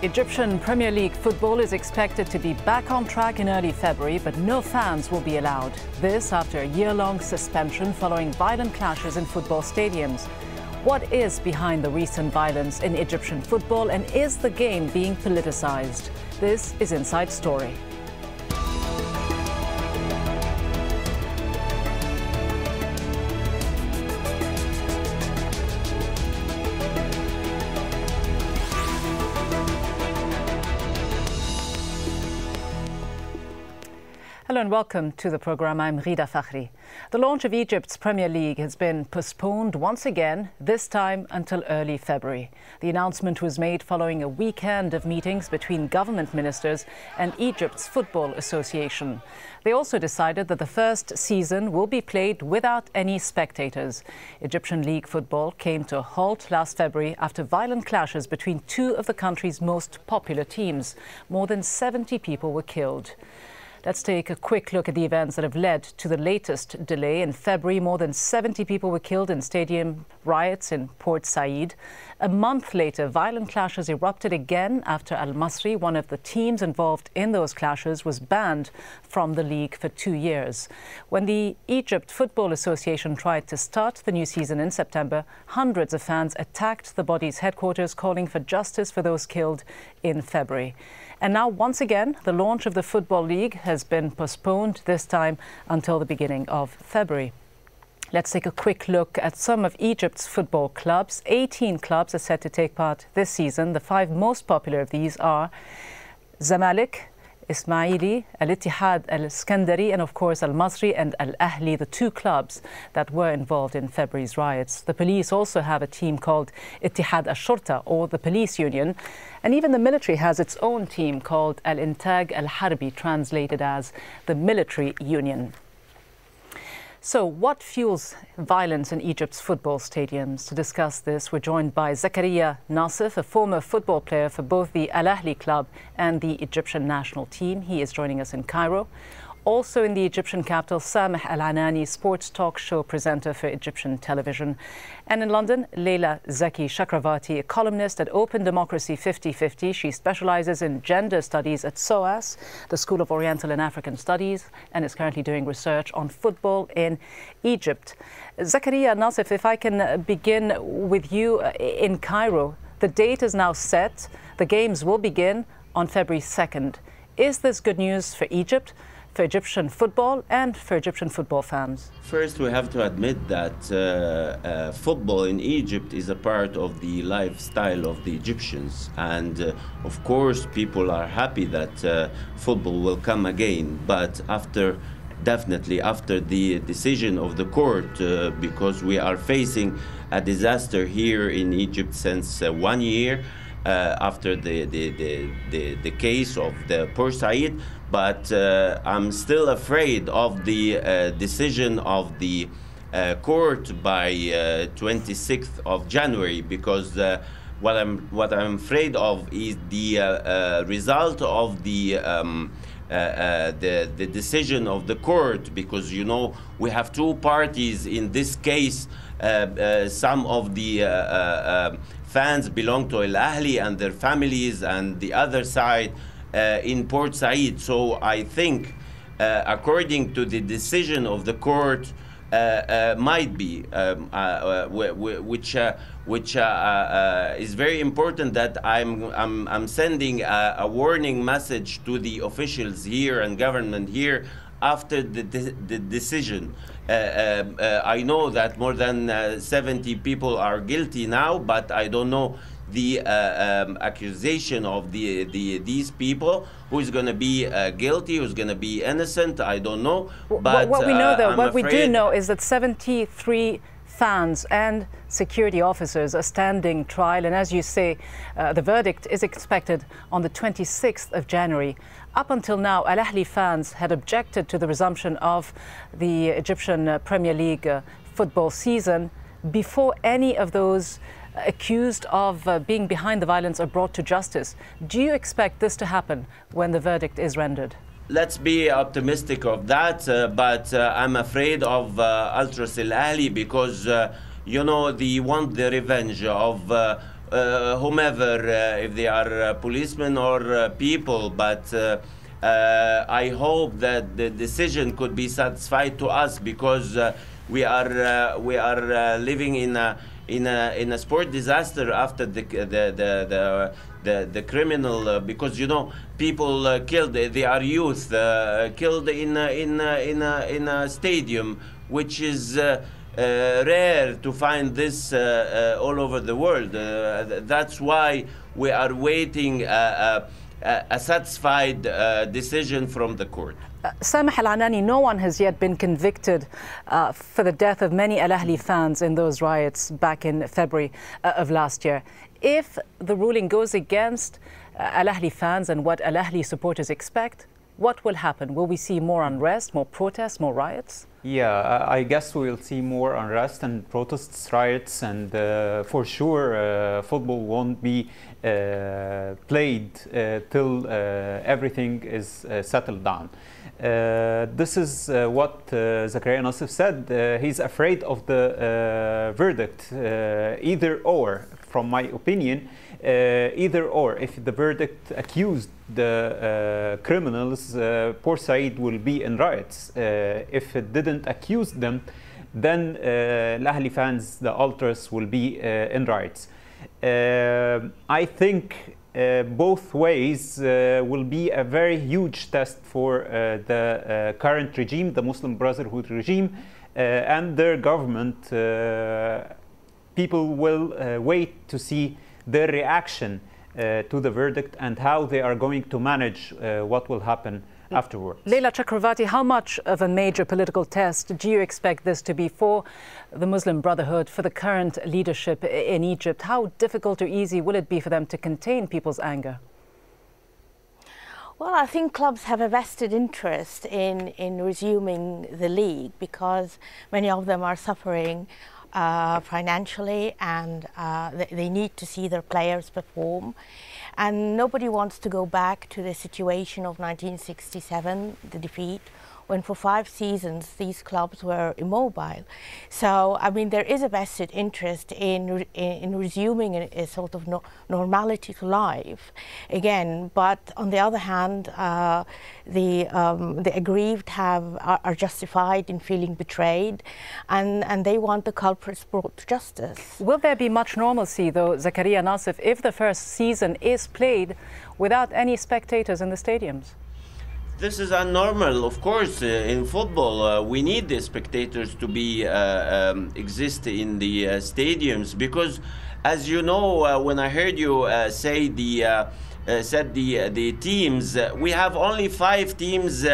Egyptian Premier League football is expected to be back on track in early February, but no fans will be allowed. This after a year-long suspension following violent clashes in football stadiums. What is behind the recent violence in Egyptian football, and is the game being politicized? This is Inside Story. Hello and welcome to the program. I'm Rida Fakhri. The launch of Egypt's Premier League has been postponed once again, this time until early February. The announcement was made following a weekend of meetings between government ministers and Egypt's Football Association. They also decided that the first season will be played without any spectators. Egyptian league football came to a halt last February after violent clashes between two of the country's most popular teams. More than 70 people were killed. Let's take a quick look at the events that have led to the latest delay. In February, more than 70 people were killed in stadium riots in Port Said. A month later, violent clashes erupted again after Al-Masri, one of the teams involved in those clashes, was banned from the league for 2 years. When the Egypt Football Association tried to start the new season in September, hundreds of fans attacked the body's headquarters, calling for justice for those killed in February. And now, once again, the launch of the Football League has been postponed, this time until the beginning of February. Let's take a quick look at some of Egypt's football clubs. 18 clubs are set to take part this season. The 5 most popular of these are Zamalek, Ismaili, Al-Ittihad Al-Skandari, and of course Al-Masri and Al-Ahli, the 2 clubs that were involved in February's riots. The police also have a team called Ittihad Al-Shurta, or the police union. And even the military has its own team called Al-Intag Al-Harbi, translated as the military union. So what fuels violence in Egypt's football stadiums? To discuss this, we're joined by Jazeera English, a former football player for both the Al-Ahli club and the Egyptian national team. He is joining us in Cairo. Also in the Egyptian capital, Sameh al-Anani, sports talk show presenter for Egyptian television. And in London, Leila Zaki Shakravati, a columnist at Open Democracy 50/50. She specializes in gender studies at SOAS, the School of Oriental and African Studies, and is currently doing research on football in Egypt. Jazeera English, if I can begin with you in Cairo. The date is now set. The games will begin on February 2nd. Is this good news for Egypt, for Egyptian football, and for Egyptian football fans? First, we have to admit that football in Egypt is a part of the lifestyle of the Egyptians. And of course, people are happy that football will come again. But definitely after the decision of the court, because we are facing a disaster here in Egypt since 1 year, after the case of the Port Said. But I'm still afraid of the decision of the court by 26th of January, because what I'm afraid of is the result of the decision of the court, because you know we have 2 parties in this case. Some of the fans belong to Al-Ahli and their families, and the other side in Port Said. So I think, according to the decision of the court, might be, which is very important, that I'm sending a warning message to the officials here and government here after the decision. I know that more than 70 people are guilty now, but I don't know the accusation of these people, who is going to be guilty, who's going to be innocent. I don't know. But what we know, though, what we do know is that 73 fans and security officers are standing trial, and as you say, the verdict is expected on the 26th of January. Up until now, Al-Ahli fans had objected to the resumption of the Egyptian Premier League football season before any of those accused of being behind the violence are brought to justice. Do you expect this to happen when the verdict is rendered? Let's be optimistic of that, but I'm afraid of Ultras Al-Ahli, because you know, they want the revenge of whomever, if they are policemen or people, but I hope that the decision could be satisfied to us, because we are living in a sport disaster after the criminal, because you know, people killed, they are youth killed in a stadium, which is rare to find this all over the world. That's why we are waiting a satisfied decision from the court. Samih al-Anani, no one has yet been convicted for the death of many Al-Ahli fans in those riots back in February of last year. If the ruling goes against Al-Ahli fans and what Al-Ahli supporters expect, what will happen? Will we see more unrest, more protests, more riots? Yeah, I guess we'll see more unrest and protests, riots, and for sure football won't be played till everything is settled down. This is what Jazeera Nasif said. He's afraid of the verdict, either or, from my opinion. Either or, if the verdict accused the criminals, Port Said will be in riots. If it didn't accuse them, then Al-Ahli fans, the ultras, will be in riots. I think both ways will be a very huge test for the current regime, the Muslim Brotherhood regime, and their government. People will wait to see their reaction to the verdict and how they are going to manage what will happen afterwards. Leila Chakravarti, how much of a major political test do you expect this to be for the Muslim Brotherhood, for the current leadership in Egypt? How difficult or easy will it be for them to contain people's anger? Well, I think clubs have a vested interest in resuming the league, because many of them are suffering financially, and they need to see their players perform. And nobody wants to go back to the situation of 1967, the defeat, when for 5 seasons these clubs were immobile. So, I mean, there is a vested interest in resuming a sort of normality to life again. But on the other hand, the aggrieved are justified in feeling betrayed, and they want the culprits brought to justice. Will there be much normalcy, though, Jazeera Nasif, if the first season is played without any spectators in the stadiums? This is abnormal, of course. In football, we need the spectators to be exist in the stadiums, because, as you know, when I heard you say the teams, we have only 5 teams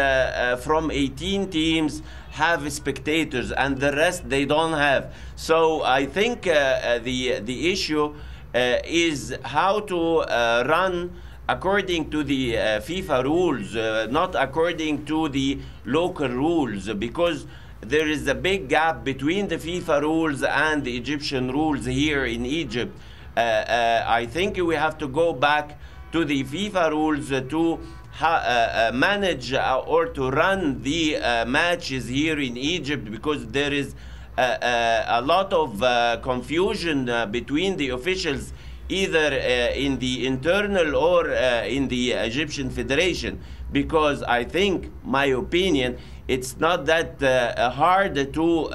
from 18 teams have spectators, and the rest they don't have. So I think the issue is how to run according to the FIFA rules, not according to the local rules, because there is a big gap between the FIFA rules and the Egyptian rules here in Egypt. I think we have to go back to the FIFA rules to manage or to run the matches here in Egypt, because there is a lot of confusion between the officials, either in the internal or in the Egyptian Federation, because I think, my opinion, it's not that hard to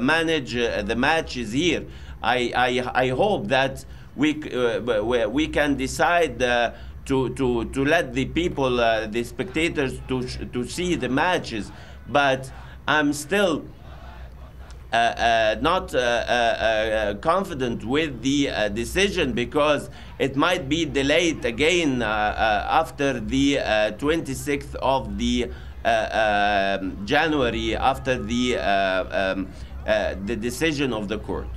manage the matches here. I hope that we can decide to let the people, the spectators, to see the matches, but I'm still not confident with the decision, because it might be delayed again after the 26th of the January, after the decision of the court.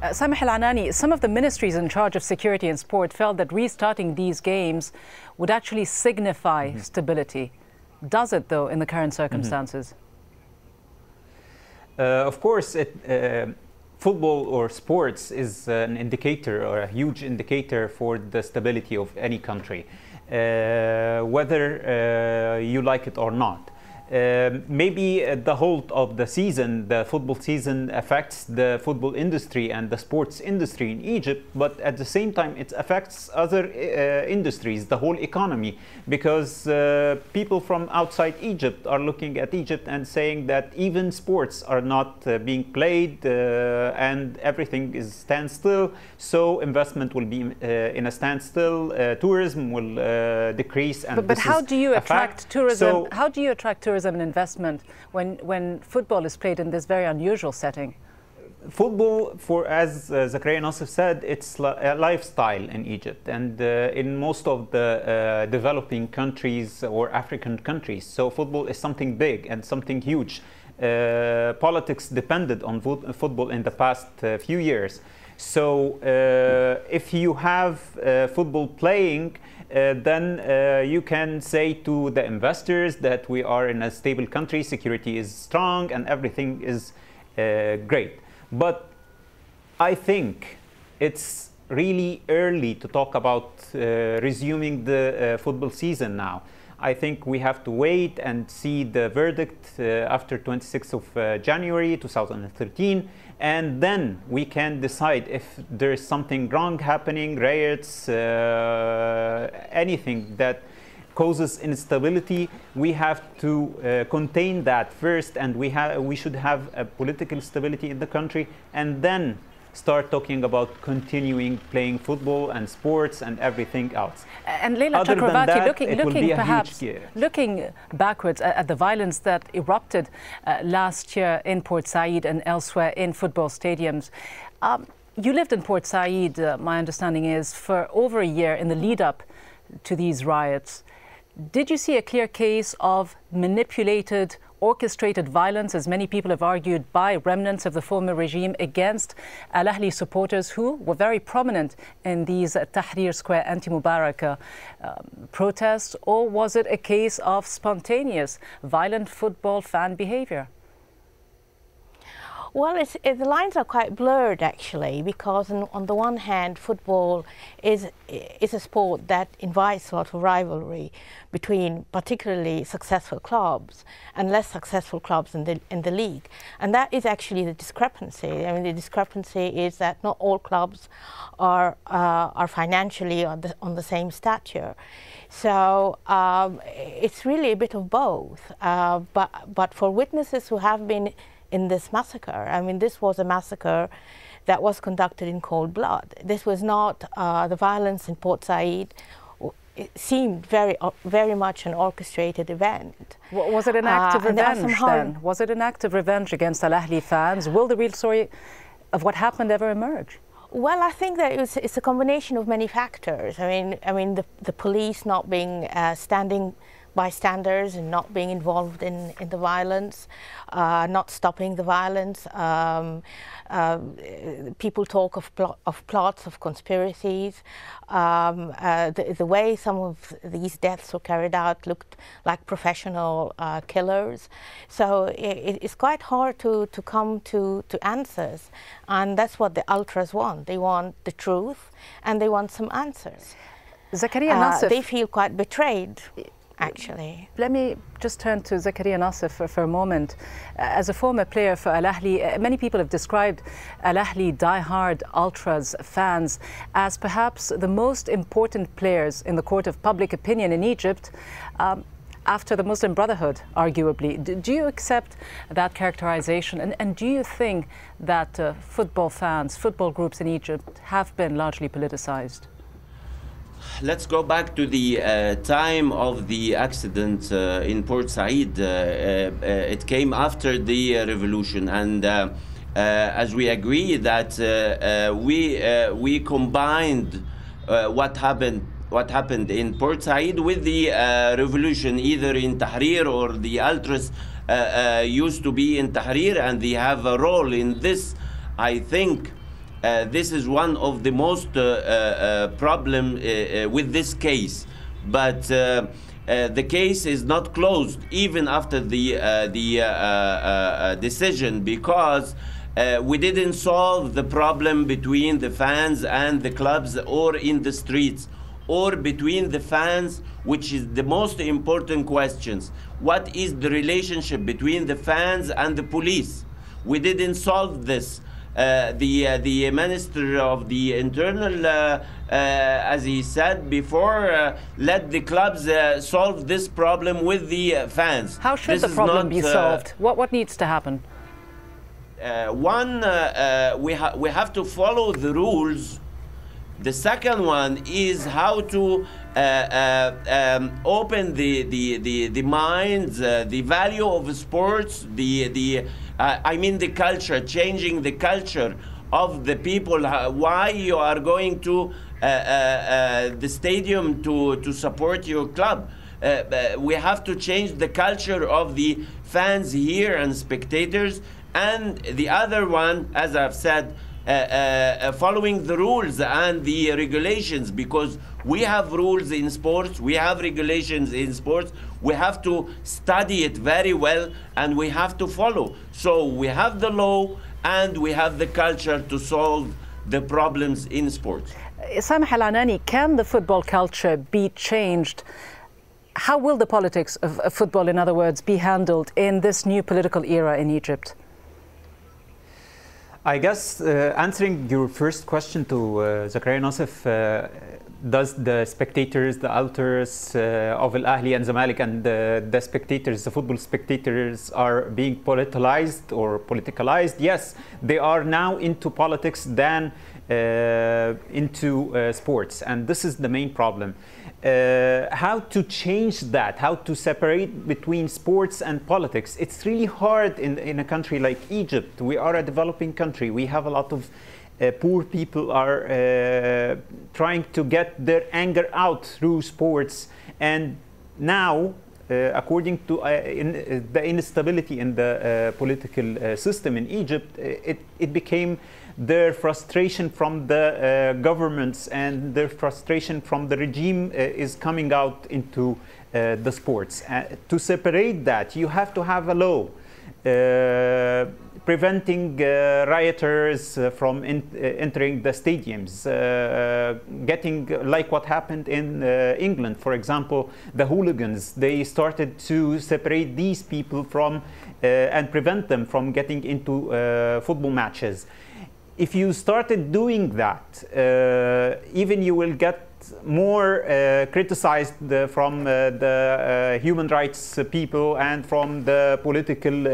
Samih al-Anani, some of the ministries in charge of security and sport felt that restarting these games would actually signify stability. Does it, though, in the current circumstances? Of course, football or sports is an indicator, or a huge indicator, for the stability of any country, whether you like it or not. Maybe the halt of the season, the football season, affects the football industry and the sports industry in Egypt, but at the same time it affects other industries, the whole economy, because people from outside Egypt are looking at Egypt and saying that even sports are not being played and everything is standstill, so investment will be in a standstill, tourism will decrease. And but how do you attract tourism? So, how do you attract tourism and investment when football is played in this very unusual setting? Football, as Zakaria Nasser said, it's a lifestyle in Egypt and in most of the developing countries or African countries. So football is something big and something huge. Politics depended on football in the past few years. So if you have football playing, then you can say to the investors that we are in a stable country, security is strong, and everything is great. But I think it's really early to talk about resuming the football season now. I think we have to wait and see the verdict after 26th of January 2013, and then we can decide if there is something wrong happening, riots, anything that causes instability. We have to contain that first, and we should have a political stability in the country, and then start talking about continuing playing football and sports and everything else. And Leila Other than Chakravarti, that, looking backwards at the violence that erupted last year in Port Said and elsewhere in football stadiums. You lived in Port Said, my understanding is, for over a year in the lead up to these riots. Did you see a clear case of manipulated, orchestrated violence, as many people have argued, by remnants of the former regime against al-Ahli supporters who were very prominent in these Tahrir Square anti-Mubarak protests? Or was it a case of spontaneous, violent football fan behavior? Well, the lines are quite blurred, actually, because on the one hand, football is a sport that invites a lot of rivalry between particularly successful clubs and less successful clubs in the league. And that is actually the discrepancy. I mean, the discrepancy is that not all clubs are financially on the same stature. So it's really a bit of both. But for witnesses who have been in this massacre, I mean, this was a massacre that was conducted in cold blood. This was not the violence in Port Said. It seemed very much an orchestrated event. Was it an act of revenge then? Was it an act of revenge against al-Ahli fans? Will the real story of what happened ever emerge? Well, I think that it's a combination of many factors. I mean, the police not being standing bystanders and not being involved in the violence, not stopping the violence. People talk of plots, of conspiracies. The way some of these deaths were carried out looked like professional killers. So it's quite hard to come to answers. And that's what the ultras want. They want the truth and they want some answers. Zakaria Nasser, they feel quite betrayed, actually. Let me just turn to Zakaria Nasser for a moment. As a former player for al-Ahli, many people have described al-Ahli die-hard ultras fans as perhaps the most important players in the court of public opinion in Egypt, after the Muslim Brotherhood, arguably. Do you accept that characterization? And do you think that football fans, football groups in Egypt have been largely politicized? Let's go back to the time of the accident in Port Said. It came after the revolution, and as we agree that we combined what happened in Port Said with the revolution, either in Tahrir or the ultras used to be in Tahrir, and they have a role in this. I think this is one of the most problem with this case, but the case is not closed even after the decision, because we didn't solve the problem between the fans and the clubs or in the streets. or between the fans, which is the most important questions. What is the relationship between the fans and the police? We didn't solve this. The Minister of the Internal, as he said before, let the clubs solve this problem with the fans. How should the problem be solved? What needs to happen? One, we have to follow the rules. The second one is how to open the minds, the value of sports, I mean the culture, changing the culture of the people. Why you are going to the stadium to support your club? We have to change the culture of the fans here and spectators. And the other one, as I've said, following the rules and the regulations, because we have rules in sports, we have regulations in sports, we have to study it very well and we have to follow. So we have the law and we have the culture to solve the problems in sports. Samah al-Anani, can the football culture be changed? How will the politics of football, in other words, be handled in this new political era in Egypt? I guess answering your first question to Zakaria Nassif, does the spectators, the alters of Al-Ahli and Zamalek and the spectators, the football spectators are being politicized or politicalized? Yes, they are now into politics than into sports, and this is the main problem. How to change that, how to separate between sports and politics. It's really hard in a country like Egypt. We are a developing country. We have a lot of poor people are trying to get their anger out through sports. And now, according to the instability in the political system in Egypt, it became their frustration from the governments and their frustration from the regime is coming out into the sports. To separate that, you have to have a law preventing rioters from entering the stadiums, getting like what happened in England, for example, the hooligans. They started to separate these people from and prevent them from getting into football matches. If you started doing that, even you will get more criticized from the human rights people and from the political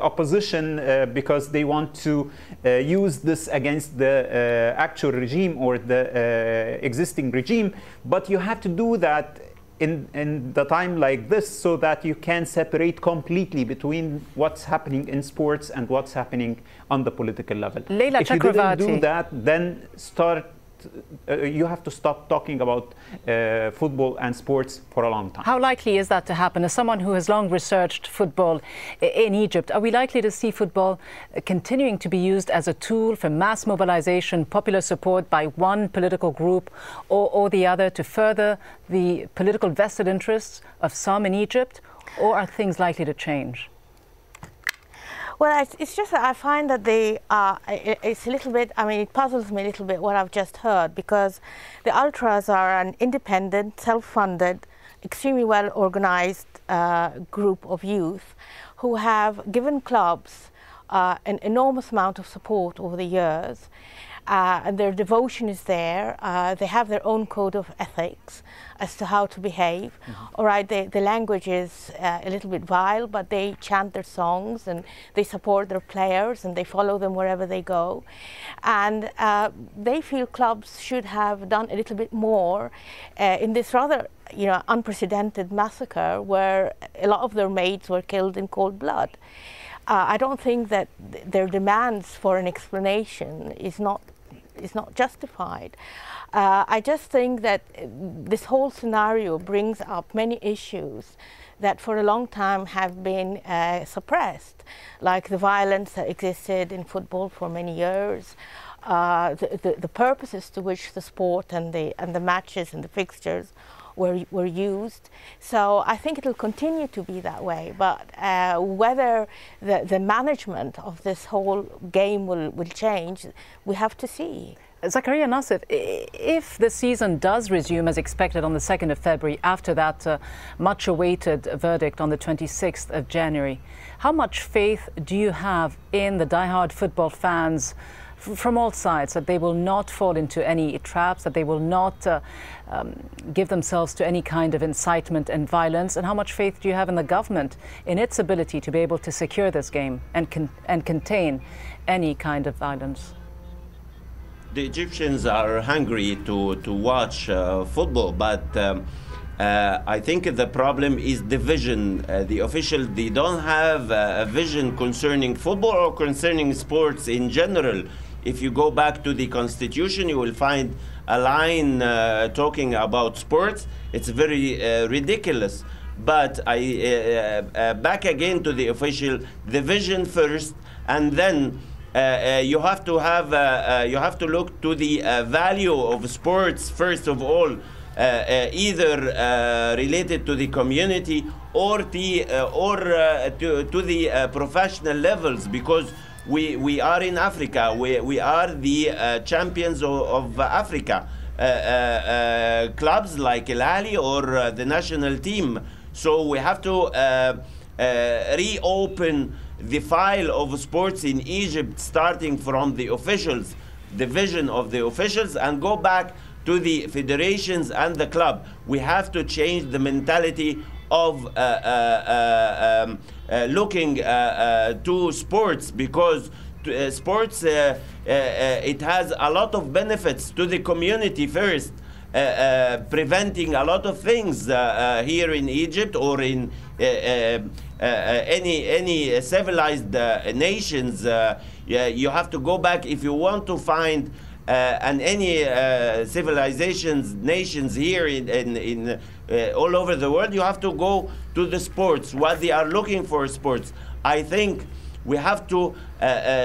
opposition because they want to use this against the actual regime or the existing regime. But you have to do that in the time like this so that you can separate completely between what's happening in sports and what's happening on the political level. Leila if you didn't do that, then you have to stop talking about football and sports for a long time. How likely is that to happen? As someone who has long researched football in Egypt, are we likely to see football continuing to be used as a tool for mass mobilization, popular support by one political group or the other to further the political vested interests of some in Egypt, or are things likely to change? Well, it's just that I find that it's a little bit, I mean, it puzzles me a little bit what I've just heard, because the ultras are an independent, self-funded, extremely well-organized group of youth who have given clubs an enormous amount of support over the years. And their devotion is there. They have their own code of ethics as to how to behave. All right, the language is a little bit vile, but they chant their songs and they support their players and they follow them wherever they go. And they feel clubs should have done a little bit more in this rather unprecedented massacre where a lot of their mates were killed in cold blood. I don't think that their demands for an explanation is not justified. I just think that this whole scenario brings up many issues that for a long time have been suppressed, like the violence that existed in football for many years, the purposes to which the sport and the matches and the fixtures were used. So I think it will continue to be that way, but whether the management of this whole game will change, we have to see. Zakaria Nassif, if the season does resume as expected on the 2nd of February after that much-awaited verdict on the 26th of January, how much faith do you have in the die-hard football fans from all sides that they will not fall into any traps, that they will not give themselves to any kind of incitement and violence? And how much faith do you have in the government in its ability to be able to secure this game and contain any kind of violence? The Egyptians are hungry to watch football, but I think the problem is the vision. The officials, they don't have a vision concerning football or concerning sports in general. If you go back to the Constitution, you will find a line talking about sports. It's very ridiculous. But back again to the official, the vision first, and then you have to look to the value of sports first of all, either related to the community or to the professional levels, because we are in Africa. We are the champions of Africa. Clubs like al-anani or the national team. So we have to reopen the file of sports in Egypt, starting from the officials, the vision of the officials, and go back to the federations and the club. We have to change the mentality of looking to sports, because sports, it has a lot of benefits to the community first, preventing a lot of things here in Egypt or in any civilized nations. You have to go back if you want to find and any civilizations, nations here in all over the world. You have to go to the sports, what they are looking for sports. I think we have to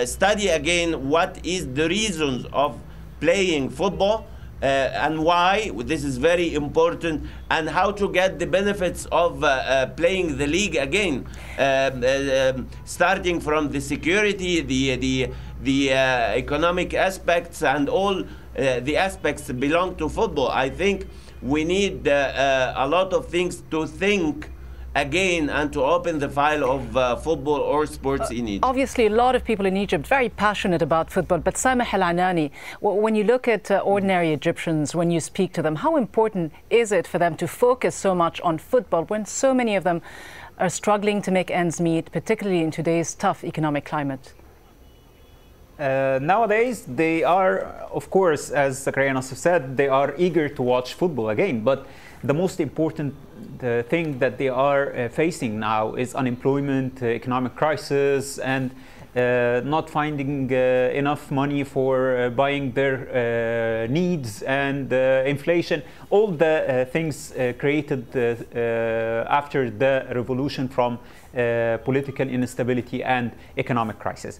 study again what is the reasons of playing football, and why this is very important, and how to get the benefits of playing the league again, starting from the security, the economic aspects, and all the aspects that belong to football. I think we need a lot of things to think again and to open the file of football or sports in Egypt. Obviously, a lot of people in Egypt very passionate about football, but Sameh al-Anani, when you look at ordinary Egyptians, when you speak to them, how important is it for them to focus so much on football when so many of them are struggling to make ends meet, particularly in today's tough economic climate? Nowadays, they are, of course, as Zakaria Nassif said, they are eager to watch football again. But the most important thing that they are facing now is unemployment, economic crisis, and not finding enough money for buying their needs, and inflation, all the things created after the revolution from political instability and economic crisis.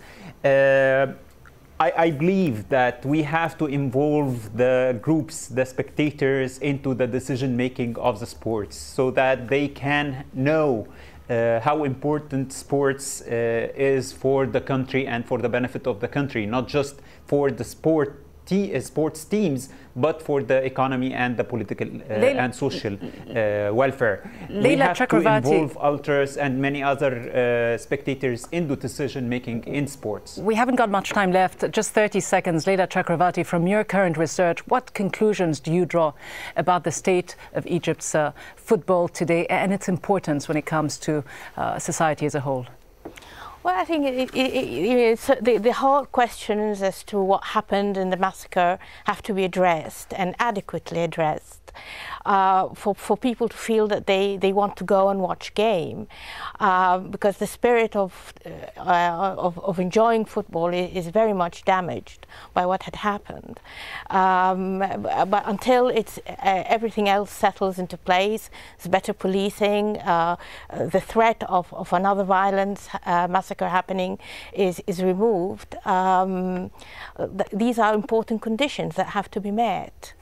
I believe that we have to involve the groups, the spectators, into the decision-making of the sports, so that they can know how important sports is for the country and for the benefit of the country, not just for the sports teams, but for the economy and the political and social welfare. We have to involve ultras and many other spectators into decision-making in sports. We haven't got much time left, just 30 seconds. Leila Chakravarti, from your current research, what conclusions do you draw about the state of Egypt's football today and its importance when it comes to society as a whole? Well, I think the hard questions as to what happened in the massacre have to be addressed, and adequately addressed, for people to feel that they want to go and watch game, because the spirit of enjoying football is very much damaged by what had happened. But until everything else settles into place, there's better policing, the threat of another violence massacre happening is removed. These are important conditions that have to be met.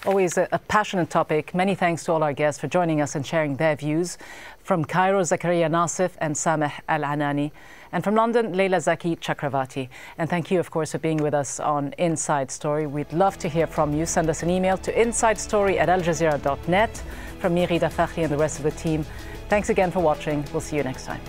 Always a passionate topic. Many thanks to all our guests for joining us and sharing their views. From Cairo, Zakaria Nasif and Sameh al-Anani. And from London, Leila Zaki Chakravati. And thank you, of course, for being with us on Inside Story. We'd love to hear from you. Send us an email to insidestory@aljazeera.net. From me, Rida Fakhri, and the rest of the team, thanks again for watching. We'll see you next time.